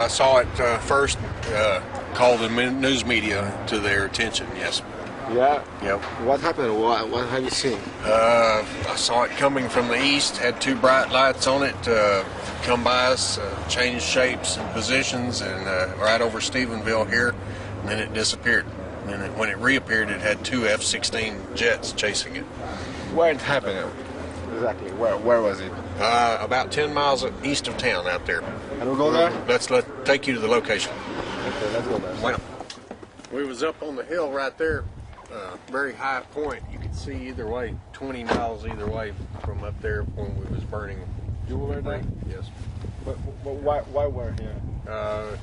I saw it first, called the news media to their attention, yes. Yeah? Yep. What happened? What have you seen? I saw it coming from the east, had two bright lights on it, come by us, changed shapes and positions, and right over Stephenville here, and then it disappeared. And then when it reappeared, it had two F-16 jets chasing it. Where it happened? Exactly. Where was it? About 10 miles east of town out there. Can we go there? Let's take you to the location. Okay, let's go there. Well, we was up on the hill right there, very high point. You could see either way, 20 miles either way from up there when we was burning. You were there? Yes. But why were here?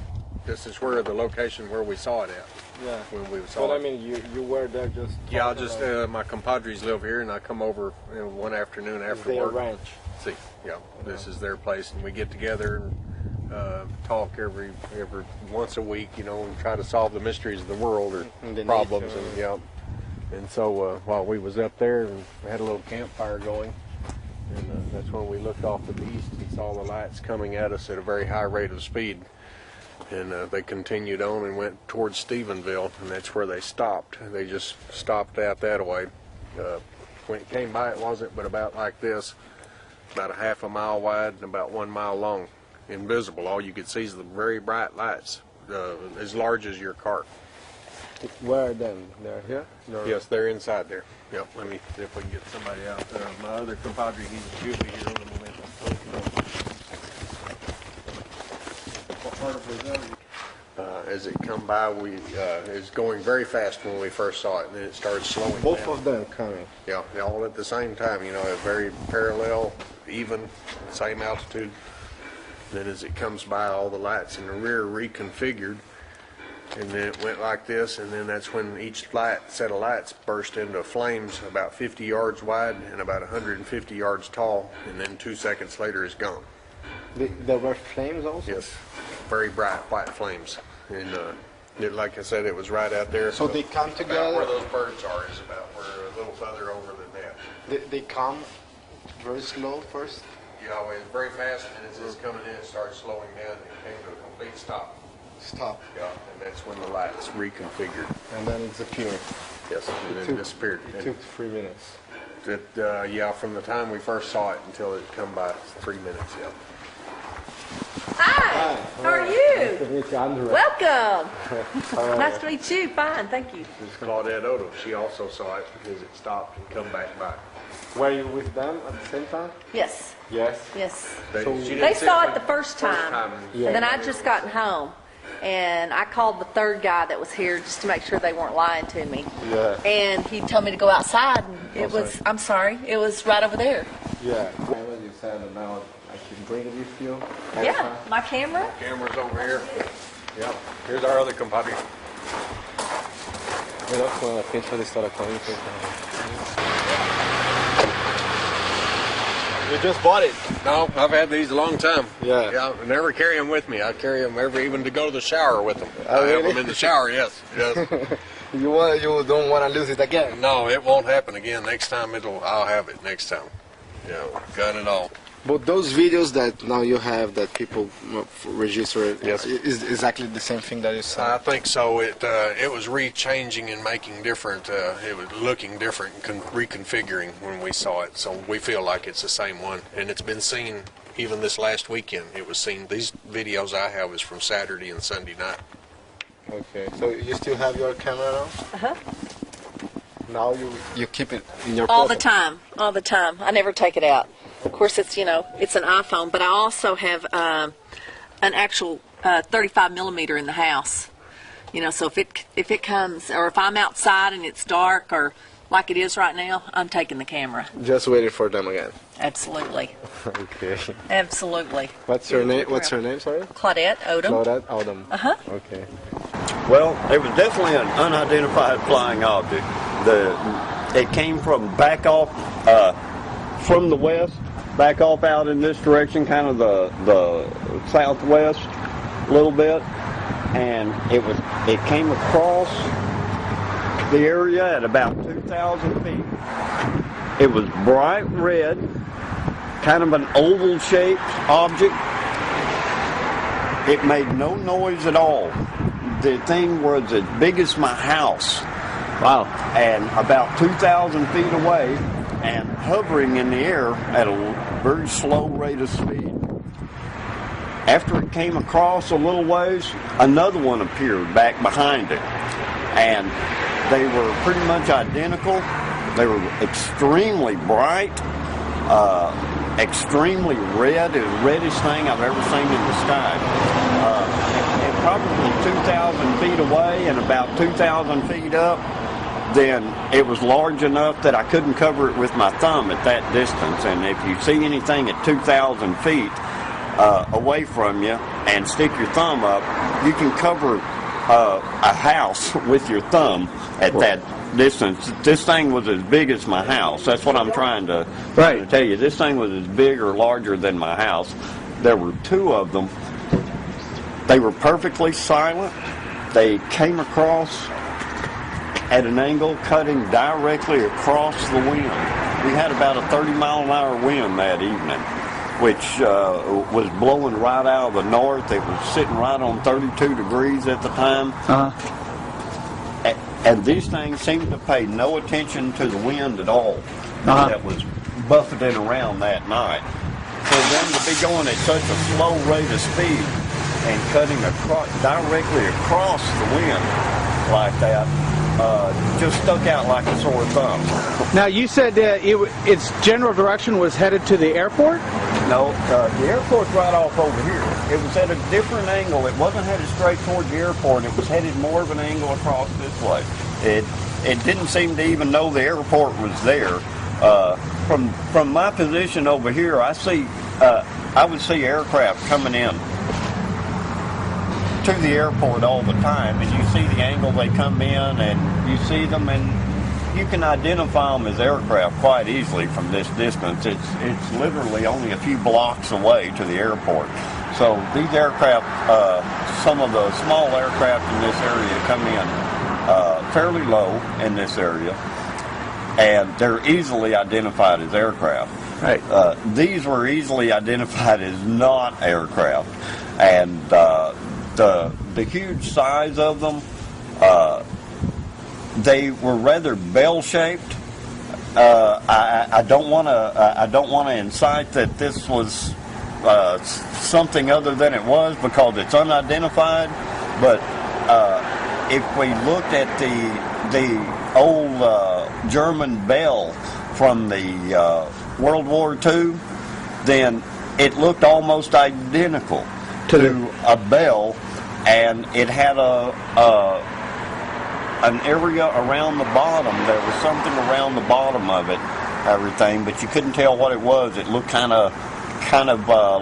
This is where the location where we saw it at. Yeah. When we saw it. I mean, you were there just. Yeah, my compadres live here, and I come over one afternoon after their work. ranch. See, yeah, this is their place, and we get together and talk every once a week, and try to solve the mysteries of the world or problems, and so while we was up there, and we had a little campfire going, and that's when we looked off to the east and saw the lights coming at us at a very high rate of speed. And they continued on and went towards Stephenville, and that's where they stopped. They just stopped out that way. When it came by, it wasn't but about like this, about a half a mile wide and about 1 mile long. Invisible. All you could see is the very bright lights, as large as your car. Where then? They're here? Yes, they're inside there. Yep. Let me see if we can get somebody out. My other compadre, he'll be here in a moment. As it come by, it was going very fast when we first saw it, and then it started slowing down. Both of them coming. Yeah, all at the same time, very parallel, even, same altitude. Then as it comes by, all the lights in the rear reconfigured, and then it went like this, and then that's when each set of lights burst into flames about 50 yards wide and about 150 yards tall, and then 2 seconds later it's gone. There were flames also? Yes, very bright white flames. And like I said, it was right out there. So they come together? About where those birds are is about where a little further over the net. They come very slow first? Yeah, it was very fast, and as it's coming in, it started slowing down, and it came to a complete stop. Stop. Yeah, and that's when the lights reconfigured. And then it disappeared? Yes, and it disappeared. It took 3 minutes? Yeah, from the time we first saw it until it come by, 3 minutes, yeah. Hi, how are you? Nice to meet you, Andrea. Welcome. Nice to meet you. Fine, thank you. This is Claudette Odom. She also saw it because it stopped and come back by. Were you with them at the same time? Yes. Yes. Yes. They saw it the first time, Yeah. and then I'd just gotten home, and I called the third guy that was here just to make sure they weren't lying to me. Yeah. And he told me to go outside, and it was, I'm sorry, it was right over there. Yeah. When you said about I can bring it with you. Yeah, my camera. Camera's over here. Yeah. Here's our other compadre. You just bought it? No, I've had these a long time. Yeah. Yeah, I never carry them with me. I carry them even to go to the shower with them. Oh, I have really? them in the shower, yes. You don't want to lose it again? No, it won't happen again. Next time I'll have it next time. Yeah, gun and all. But those videos that now you have that people register, Yes. is exactly the same thing that you saw? I think so. It was rechanging and making different. It was looking different, reconfiguring when we saw it. So we feel like it's the same one, and it's been seen even this last weekend. It was seen. These videos I have is from Saturday and Sunday night. Okay, so you still have your camera now? Uh-huh. Now you keep it in your All pocket? the time. I never take it out. Of course, it's it's an iPhone, but I also have an actual 35 millimeter in the house. So if it comes, or if I'm outside and it's dark, or like it is right now, I'm taking the camera. Just waiting for them again. Absolutely. Okay. Absolutely. What's your name? What's her name? Sorry. Claudette Odom. Claudette Odom. Okay. Well, it was definitely an unidentified flying object. It came from back off from the west, back off out in this direction, kind of the southwest a little bit, and it came across the area at about 2,000 feet. It was bright red, kind of an oval shaped object, It made no noise at all. The thing was as big as my house. Wow. And about 2,000 feet away and hovering in the air at a very slow rate of speed. After it came across a little ways, another one appeared back behind it. And they were pretty much identical. They were extremely bright, extremely red. It was the reddest thing I've ever seen in the sky. And probably 2,000 feet away and about 2,000 feet up, then it was large enough that I couldn't cover it with my thumb at that distance. And if you see anything at 2,000 feet away from you and stick your thumb up, you can cover a house with your thumb at that distance. This thing was as big as my house. That's what I'm trying to tell you. This thing was as big or larger than my house. There were two of them. They were perfectly silent. They came across at an angle, cutting directly across the wind. We had about a 30-mile-an-hour wind that evening, which was blowing right out of the north. It was sitting right on 32 degrees at the time. And these things seemed to pay no attention to the wind at all that was buffeting around that night. For them to be going at such a slow rate of speed and cutting directly across the wind like that just stuck out like a sore thumb. Now, you said its general direction was headed to the airport? No, the airport's right off over here. It was at a different angle. It wasn't headed straight toward the airport. It was headed more of an angle across this way. It didn't seem to even know the airport was there. From my position over here, I would see aircraft coming in to the airport all the time, and you see the angle they come in, and you see them, and you can identify them as aircraft quite easily from this distance. It's literally only a few blocks away to the airport. So these aircraft, some of the small aircraft in this area come in fairly low in this area, and they're easily identified as aircraft. Right. These were easily identified as not aircraft, and the huge size of them, they were rather bell-shaped. I don't want to incite that this was something other than it was, because it's unidentified. But if we looked at the old German bell from the World War II, then it looked almost identical to a bell, and it had an area around the bottom. There was something around the bottom of it, everything, but you couldn't tell what it was. It looked kind of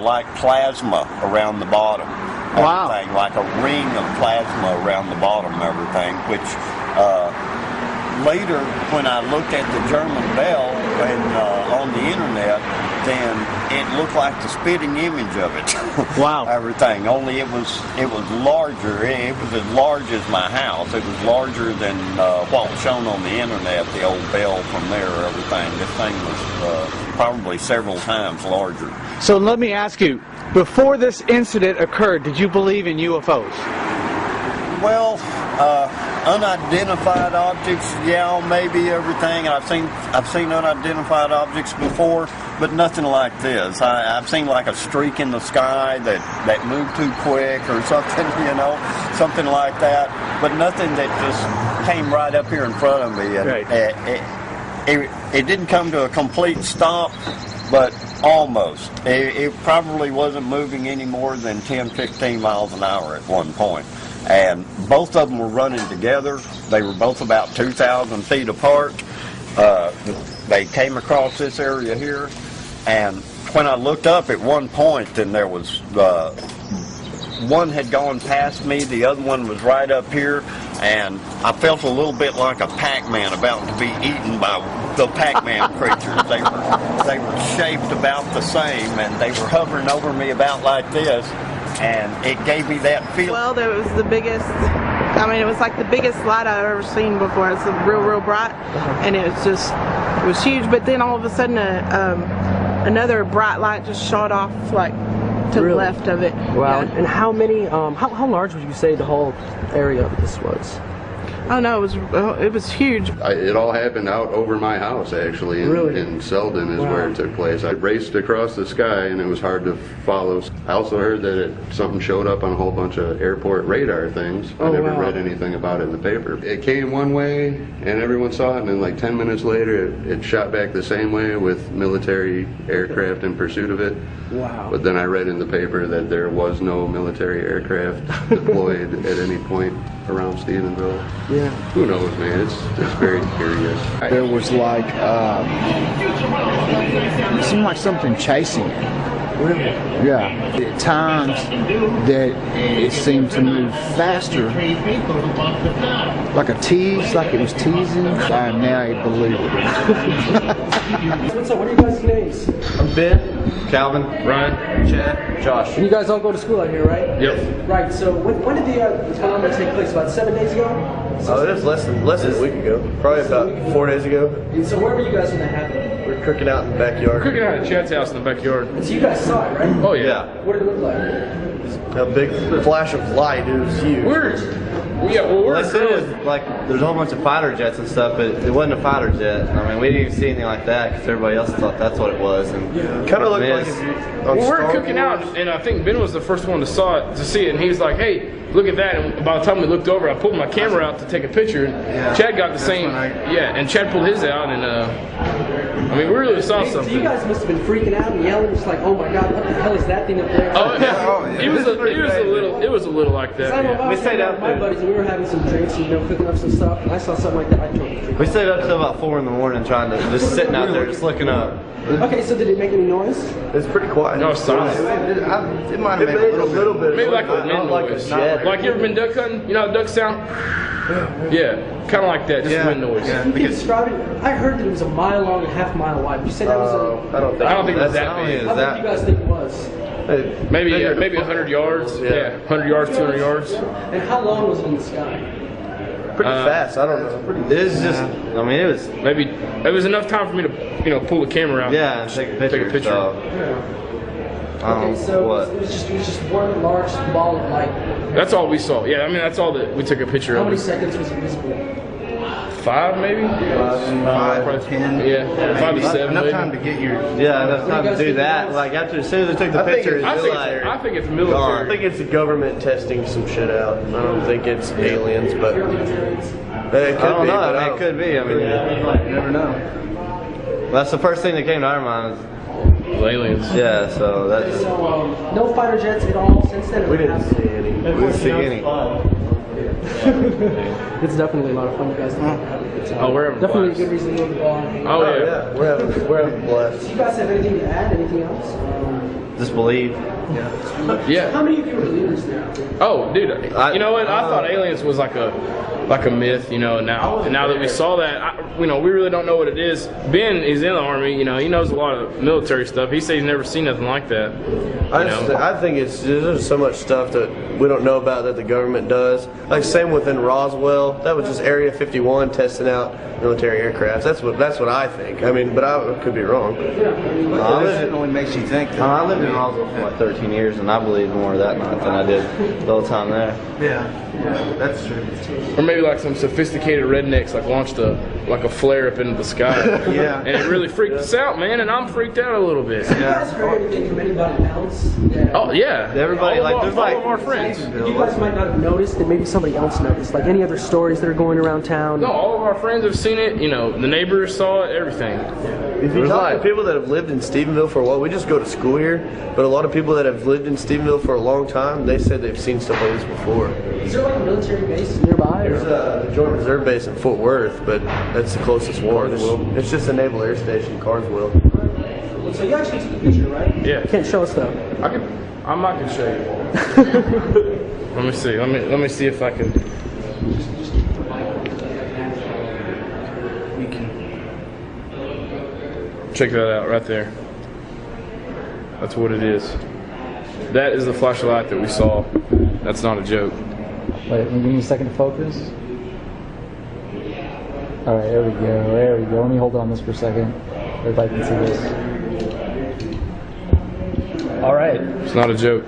like plasma around the bottom. Wow. Everything, like a ring of plasma around the bottom, everything, which later, when I looked at the German bell on the internet, then it looked like the spitting image of it. Wow. Everything. Only it was larger. It was as large as my house. It was larger than what was shown on the internet, the old bell from there, everything. This thing was probably several times larger. So let me ask you, before this incident occurred, did you believe in UFOs? Well, unidentified objects, yeah, maybe everything. I've seen unidentified objects before, but nothing like this. I've seen like a streak in the sky that moved too quick or something, something like that. But nothing that just came right up here in front of me. And right. It didn't come to a complete stop, but almost. It probably wasn't moving any more than 10, 15 miles an hour at one point. And both of them were running together. They were both about 2,000 feet apart. They came across this area here, and when I looked up at one point, then there was one had gone past me, the other one was right up here, and I felt a little bit like a Pac-Man about to be eaten by the Pac-Man creatures. They were shaped about the same, and they were hovering over me about like this. And it gave me that feeling. Well, there was the biggest, it was like the biggest light I've ever seen before. It's real bright, and it was huge. But then all of a sudden, another bright light just shot off like To the left of it. Wow. Yeah. And how many? How large would you say the whole area of this was? Oh no, it was huge. It all happened out over my house, actually, in Selden is where it took place. I raced across the sky, and it was hard to follow. I also heard that something showed up on a whole bunch of airport radar things. I never read anything about it in the paper. It came one way, and everyone saw it, and then like 10 minutes later, it shot back the same way with military aircraft in pursuit of it. Wow. But then I read in the paper that there was no military aircraft deployed at any point around Stephenville. Yeah. Who knows, man? It's very curious. There was like, it seemed like something chasing it. Really? Yeah. At times that it seemed to move faster, like a tease, like it was teasing. I now believe it. What's up? What are you guys' names? I'm Ben, Calvin, Ryan, Chad, Josh. And you guys all go to school out here, right? Yep. Right. So when did the phenomenon take place? About 7 days ago? Oh, it was less than a week ago. Probably about 4 days ago. And so where were you guys when that happened? We were cooking out in the backyard. Cooking out at Chad's house in the backyard. And so you guys saw it, right? Oh yeah. What did it look like? A big flash of light. It was huge. We're They said it was like there's a whole bunch of fighter jets and stuff, but it wasn't a fighter jet. I mean, we didn't even see anything like that because everybody else thought that's what it was. And kind of looked like we're cooking out, and I think Ben was the first one to see it, and he was like, "Hey, look at that!" And by the time we looked over, I pulled my camera out to take a picture, and Chad got the same. And Chad pulled his out, and I mean, we really saw something. So you guys must have been freaking out and yelling, just like, "Oh my God, what the hell is that thing up there?" It was a little like that. Yeah. We stayed out with my buddies, and we were having some drinks and cooking up some stuff, and I saw something like that. I told them. we stayed up till about 4 in the morning trying to just sitting out there, just looking up. Okay, so did it make any noise? It's pretty quiet. No, it's silent. It might have made a little bit. Maybe like a wind noise. Like you ever been duck hunting? You know how ducks sound? Yeah, kind of like that, just wind noise. You can describe it. I heard that it was a mile long and half mile wide. You said that was I don't think it was that big. How big do you guys think it was? Maybe 100 yards. Yeah, 100 yards, 200 yards. And how long was it in the sky? Pretty fast. I don't know. It was just. I mean, it was enough time for me to pull the camera out. Yeah, and take a picture. So, okay, so it was just one large ball of light. That's all we saw. Yeah, I mean that's all that we took a picture of. How many seconds was it visible? 5 maybe? 5 to 10. Yeah, 5 to 7 Enough maybe. time to get your... Yeah, enough time to do that. Like after, as soon as they took the picture, I think it's military. I think it's the government testing some shit out. I don't think it's aliens, but it could be. It could be. I mean, you never know. That's the first thing that came to our mind. Aliens. Yeah, so that's. So no fighter jets at all since then. We didn't see any. We didn't see any. It's definitely a lot of fun, you guys. Oh, we're having definitely blast. a good reason to go to the bar. Oh yeah. We're having blast. Do you guys have anything to add? Anything else? Just believe. Yeah. How many of you are believers now? Oh, dude. You know what? I thought aliens was like a myth, and now that we saw that, we really don't know what it is. Ben is in the Army, he knows a lot of military stuff. He said he's never seen nothing like that. I think there's so much stuff that we don't know about that the government does. Like same within Roswell, that was just Area 51 testing out military aircraft. That's what I think. I mean, but I could be wrong. It only makes you think. I lived in Roswell for like 13 years, and I believed more that night than I did the whole time there. Yeah, that's true. Or maybe like some sophisticated rednecks launched a flare up into the sky. Yeah. And it really freaked us out, man, and I'm freaked out a little bit. Have you guys heard anything from anybody else? Oh yeah. Everybody there's all of our friends. You guys might not have noticed that maybe somebody else noticed. Like any other stories that are going around town? No, all of our friends have seen it. The neighbors saw it. Everything. If you talk to people that have lived in Stephenville for a while, we just go to school here, but a lot of people that have lived in Stephenville for a long time, they said they've seen stuff like this before. Is there like a military base nearby? There's a Joint Reserve Base in Fort Worth, but that's the closest one. It's just a Naval Air Station, Carswell. So you actually took a picture, right? Yeah. You can't show us though. I might can show you. Let me see. Let me see if I can. Check that out right there. That's what it is. That is the flashlight that we saw. That's not a joke. Wait, give me a second to focus. Alright, there we go. There we go. Let me hold on this for a second. Everybody can see this. All right. It's not a joke.